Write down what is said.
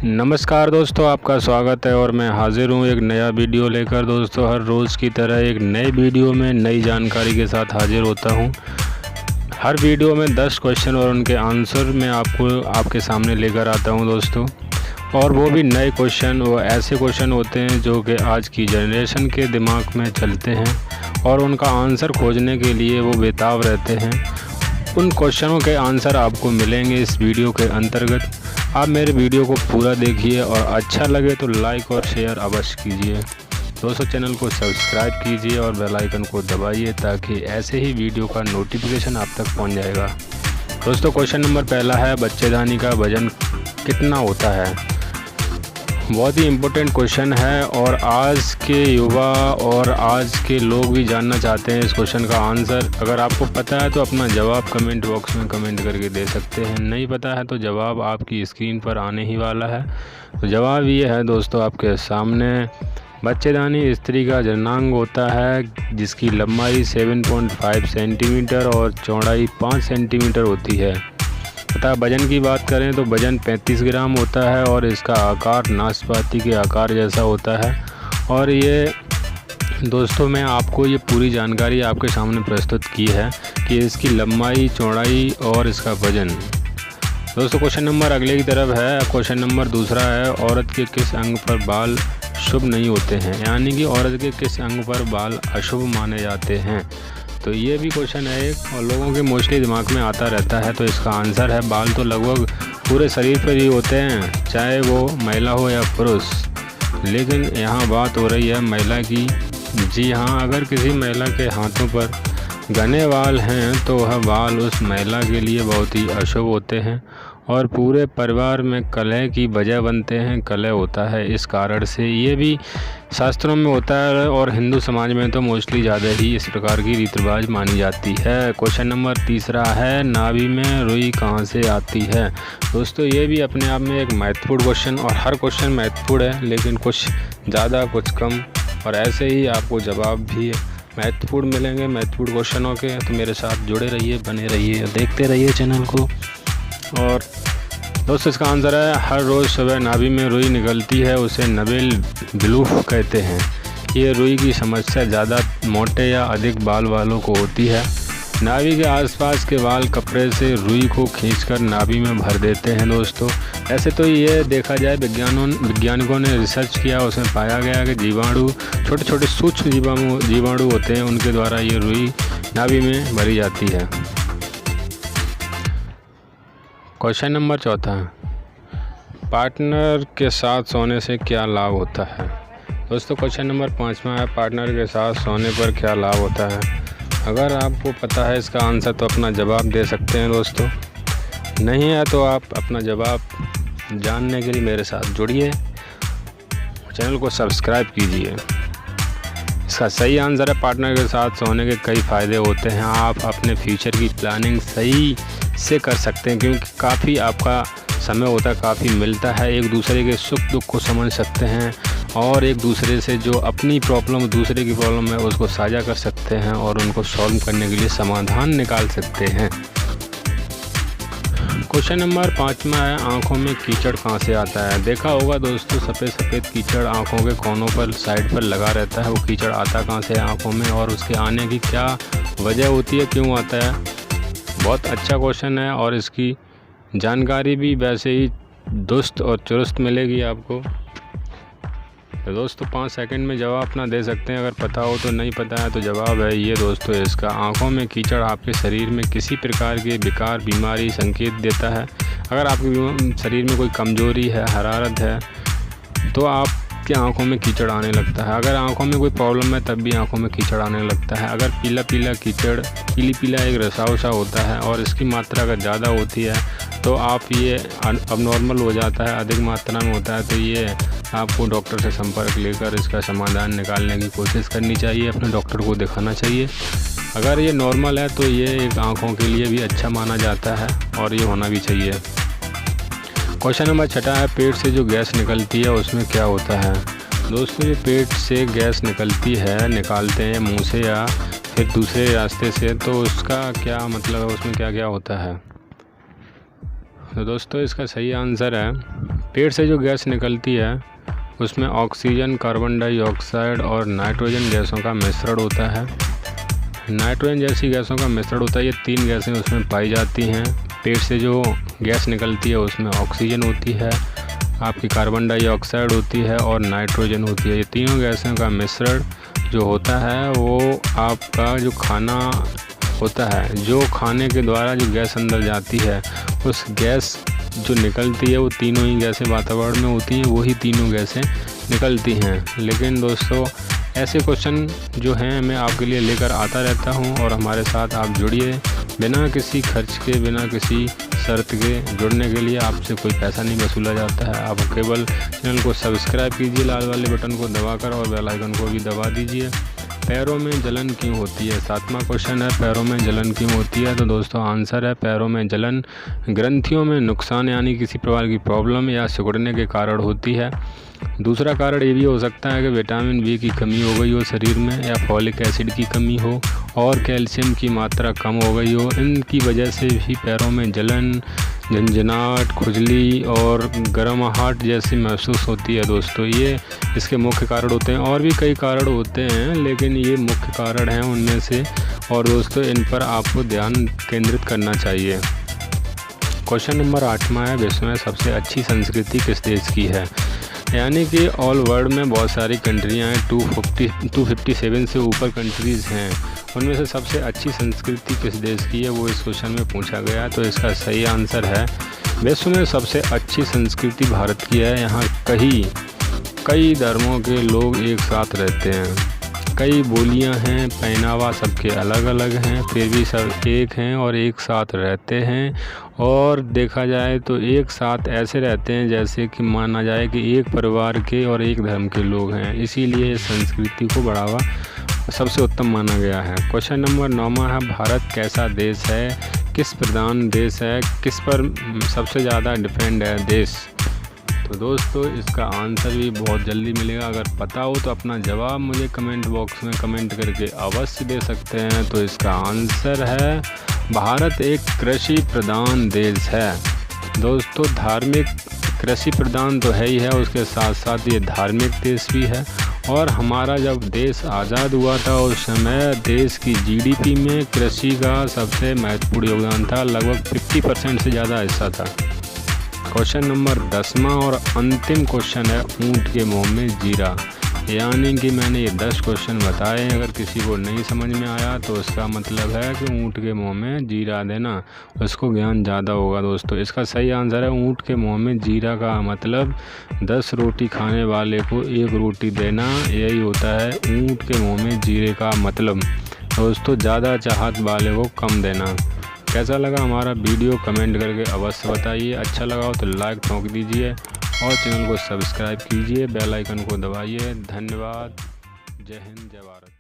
नमस्कार दोस्तों, आपका स्वागत है और मैं हाज़िर हूँ एक नया वीडियो लेकर। दोस्तों, हर रोज़ की तरह एक नए वीडियो में नई जानकारी के साथ हाज़िर होता हूँ। हर वीडियो में 10 क्वेश्चन और उनके आंसर मैं आपके सामने लेकर आता हूँ दोस्तों। और वो भी नए क्वेश्चन, वो ऐसे क्वेश्चन होते हैं जो कि आज की जनरेशन के दिमाग में चलते हैं और उनका आंसर खोजने के लिए वो बेताब रहते हैं। उन क्वेश्चनों के आंसर आपको मिलेंगे इस वीडियो के अंतर्गत। आप मेरे वीडियो को पूरा देखिए और अच्छा लगे तो लाइक और शेयर अवश्य कीजिए। दोस्तों, चैनल को सब्सक्राइब कीजिए और बेल आइकन को दबाइए ताकि ऐसे ही वीडियो का नोटिफिकेशन आप तक पहुंच जाएगा। दोस्तों, क्वेश्चन नंबर पहला है, बच्चेदानी का वज़न कितना होता है? बहुत ही इम्पोर्टेंट क्वेश्चन है और आज के युवा और आज के लोग भी जानना चाहते हैं इस क्वेश्चन का आंसर। अगर आपको पता है तो अपना जवाब कमेंट बॉक्स में कमेंट करके दे सकते हैं, नहीं पता है तो जवाब आपकी स्क्रीन पर आने ही वाला है। तो जवाब ये है दोस्तों आपके सामने, बच्चेदानी स्त्री का जननांग होता है जिसकी लंबाई 7.5 सेंटीमीटर और चौड़ाई 5 सेंटीमीटर होती है। तथा वज़न की बात करें तो वज़न 35 ग्राम होता है और इसका आकार नाशपाती के आकार जैसा होता है। और ये दोस्तों, मैं आपको ये पूरी जानकारी आपके सामने प्रस्तुत की है कि इसकी लंबाई, चौड़ाई और इसका वज़न। दोस्तों, क्वेश्चन नंबर अगले की तरफ है। क्वेश्चन नंबर दूसरा है, औरत के किस अंग पर बाल शुभ नहीं होते हैं? यानी कि औरत के किस अंग पर बाल अशुभ माने जाते हैं? तो ये भी क्वेश्चन है एक और लोगों के मोस्टली दिमाग में आता रहता है। तो इसका आंसर है, बाल तो लगभग पूरे शरीर पर ही होते हैं, चाहे वो महिला हो या पुरुष। लेकिन यहाँ बात हो रही है महिला की। जी हाँ, अगर किसी महिला के हाथों पर घने बाल हैं तो वह बाल उस महिला के लिए बहुत ही अशुभ होते हैं और पूरे परिवार में कलह की वजह बनते हैं। कलह होता है इस कारण से, ये भी शास्त्रों में होता है और हिंदू समाज में तो मोस्टली ज़्यादा ही इस प्रकार की रीति रिवाज मानी जाती है। क्वेश्चन नंबर तीसरा है, नाभि में रुई कहाँ से आती है? दोस्तों, ये भी अपने आप में एक महत्वपूर्ण क्वेश्चन, और हर क्वेश्चन महत्वपूर्ण है लेकिन कुछ ज़्यादा कुछ कम, और ऐसे ही आपको जवाब भी महत्वपूर्ण मिलेंगे महत्वपूर्ण क्वेश्चनों के। तो मेरे साथ जुड़े रहिए, बने रहिए, देखते रहिए चैनल को। और दोस्तों, इसका आंसर है, हर रोज़ सुबह नाभि में रुई निकलती है, उसे नवेल ब्लूफ कहते हैं। ये रुई की समस्या ज़्यादा मोटे या अधिक बाल वालों को होती है। नाभि के आसपास के बाल कपड़े से रुई को खींचकर नाभि में भर देते हैं। दोस्तों, ऐसे तो ये देखा जाए, वैज्ञानिकों ने रिसर्च किया, उसमें पाया गया कि जीवाणु, छोटे छोटे सूक्ष्म जीवाणु होते हैं, उनके द्वारा ये रुई नाभि में भरी जाती है। क्वेश्चन नंबर चौथा, पार्टनर के साथ सोने से क्या लाभ होता है? दोस्तों, क्वेश्चन नंबर 5वां है, पार्टनर के साथ सोने पर क्या लाभ होता है? अगर आपको पता है इसका आंसर तो अपना जवाब दे सकते हैं दोस्तों, नहीं है तो आप अपना जवाब जानने के लिए मेरे साथ जुड़िए, चैनल को सब्सक्राइब कीजिए। इसका सही आंसर है, पार्टनर के साथ सोने के कई फ़ायदे होते हैं। आप अपने फ्यूचर की प्लानिंग सही से कर सकते हैं क्योंकि काफ़ी आपका समय होता है, काफ़ी मिलता है, एक दूसरे के सुख दुख को समझ सकते हैं और एक दूसरे से जो अपनी प्रॉब्लम, दूसरे की प्रॉब्लम है उसको साझा कर सकते हैं और उनको सॉल्व करने के लिए समाधान निकाल सकते हैं। क्वेश्चन नंबर 5वां है, आँखों में कीचड़ कहाँ से आता है? देखा होगा दोस्तों, सफ़ेद सफ़ेद कीचड़ आँखों के कोनों पर, साइड पर लगा रहता है। वो कीचड़ आता कहाँ से है आँखों में और उसके आने की क्या वजह होती है, क्यों आता है? बहुत अच्छा क्वेश्चन है और इसकी जानकारी भी वैसे ही दुरुस्त और चुस्त मिलेगी आपको। तो दोस्तों, 5 सेकंड में जवाब अपना दे सकते हैं, अगर पता हो तो। नहीं पता है तो जवाब है ये दोस्तों इसका, आँखों में कीचड़ आपके शरीर में किसी प्रकार के विकार, बीमारी संकेत देता है। अगर आपके शरीर में कोई कमजोरी है, हरारत है, तो आपकी आँखों में कीचड़ आने लगता है। अगर आँखों में कोई प्रॉब्लम है तब भी आँखों में कीचड़ आने लगता है। अगर पीला पीला कीचड़, पीला एक रसाव सा होता है और इसकी मात्रा अगर ज़्यादा होती है तो आप ये अबनॉर्मल हो जाता है, अधिक मात्रा में होता है, तो ये आपको डॉक्टर से संपर्क लेकर इसका समाधान निकालने की कोशिश करनी चाहिए, अपने डॉक्टर को दिखाना चाहिए। अगर ये नॉर्मल है तो ये एक आँखों के लिए भी अच्छा माना जाता है और ये होना भी चाहिए। क्वेश्चन नंबर 6 है, पेट से जो गैस निकलती है उसमें क्या होता है? दोस्तों, ये पेट से गैस निकलती है, निकालते हैं मुँह से या फिर दूसरे रास्ते से, तो उसका क्या मतलब है, उसमें क्या क्या होता है? तो दोस्तों, इसका सही आंसर है, पेट से जो गैस निकलती है उसमें ऑक्सीजन, कार्बन डाइऑक्साइड और नाइट्रोजन गैसों का मिश्रण होता है। नाइट्रोजन जैसी गैसों का मिश्रण होता है। ये 3 गैसें उसमें पाई जाती हैं। पेट से जो गैस निकलती है उसमें ऑक्सीजन होती है, आपकी कार्बन डाइऑक्साइड होती है और नाइट्रोजन होती है। ये तीनों गैसों का मिश्रण जो होता है वो आपका जो खाना होता है, जो खाने के द्वारा जो गैस अंदर जाती है, उस गैस जो निकलती है वो तीनों ही गैसें वातावरण में होती हैं, वही तीनों गैसें निकलती हैं। लेकिन दोस्तों ऐसे क्वेश्चन जो हैं मैं आपके लिए लेकर आता रहता हूं और हमारे साथ आप जुड़िए। बिना किसी खर्च के, बिना किसी शर्त के जुड़ने के लिए आपसे कोई पैसा नहीं वसूला जाता है। आप केवल चैनल को सब्सक्राइब कीजिए लाल वाले बटन को दबाकर और बेल आइकन को भी दबा दीजिए। पैरों में जलन क्यों होती है? 7वां क्वेश्चन है, पैरों में जलन क्यों होती है? तो दोस्तों आंसर है, पैरों में जलन ग्रंथियों में नुकसान यानी किसी प्रकार की प्रॉब्लम या सिकुड़ने के कारण होती है। दूसरा कारण ये भी हो सकता है कि विटामिन बी की कमी हो गई हो शरीर में, या फॉलिक एसिड की कमी हो और कैल्शियम की मात्रा कम हो गई हो। इनकी वजह से भी पैरों में जलन, झंझनाहट, खुजली और गर्माहट जैसी महसूस होती है। दोस्तों ये इसके मुख्य कारण होते हैं। और भी कई कारण होते हैं लेकिन ये मुख्य कारण हैं उनमें से, और दोस्तों इन पर आपको ध्यान केंद्रित करना चाहिए। क्वेश्चन नंबर 8वां है, विश्व में सबसे अच्छी संस्कृति किस देश की है? यानी कि ऑल वर्ल्ड में बहुत सारी कंट्रियाँ हैं, 257 से ऊपर कंट्रीज़ हैं। उनमें से सबसे अच्छी संस्कृति किस देश की है, वो इस क्वेश्चन में पूछा गया है। तो इसका सही आंसर है, विश्व में सबसे अच्छी संस्कृति भारत की है। यहाँ कई धर्मों के लोग एक साथ रहते हैं, कई बोलियां हैं, पहनावा सबके अलग अलग हैं, फिर भी सब एक हैं और एक साथ रहते हैं। और देखा जाए तो एक साथ ऐसे रहते हैं जैसे कि माना जाए कि एक परिवार के और एक धर्म के लोग हैं। इसीलिए संस्कृति को बढ़ावा सबसे उत्तम माना गया है। क्वेश्चन नंबर 9वां है, भारत कैसा देश है, किस प्रधान देश है, किस पर सबसे ज़्यादा डिपेंड है देश? तो दोस्तों इसका आंसर भी बहुत जल्दी मिलेगा। अगर पता हो तो अपना जवाब मुझे कमेंट बॉक्स में कमेंट करके अवश्य दे सकते हैं। तो इसका आंसर है, भारत एक कृषि प्रधान देश है। दोस्तों धार्मिक कृषि प्रधान तो है ही है, उसके साथ साथ ये धार्मिक देश भी है। और हमारा जब देश आज़ाद हुआ था उस समय देश की जीडीपी में कृषि का सबसे महत्वपूर्ण योगदान था, लगभग 50% से ज़्यादा हिस्सा था। क्वेश्चन नंबर 10वां और अंतिम क्वेश्चन है, ऊँट के मुंह में जीरा। यानी कि मैंने ये 10 क्वेश्चन बताए, अगर किसी को नहीं समझ में आया तो इसका मतलब है कि ऊँट के मुंह में जीरा देना, उसको ज्ञान ज़्यादा होगा। दोस्तों इसका सही आंसर है, ऊँट के मुंह में जीरा का मतलब 10 रोटी खाने वाले को 1 रोटी देना, यही होता है ऊँट के मुंह में जीरे का मतलब। दोस्तों ज़्यादा चाहत वाले को कम देना। कैसा लगा हमारा वीडियो कमेंट करके अवश्य बताइए। अच्छा लगा हो तो लाइक ठोक दीजिए और चैनल को सब्सक्राइब कीजिए, बेल आइकन को दबाइए। धन्यवाद। जय हिंद, जय भारत।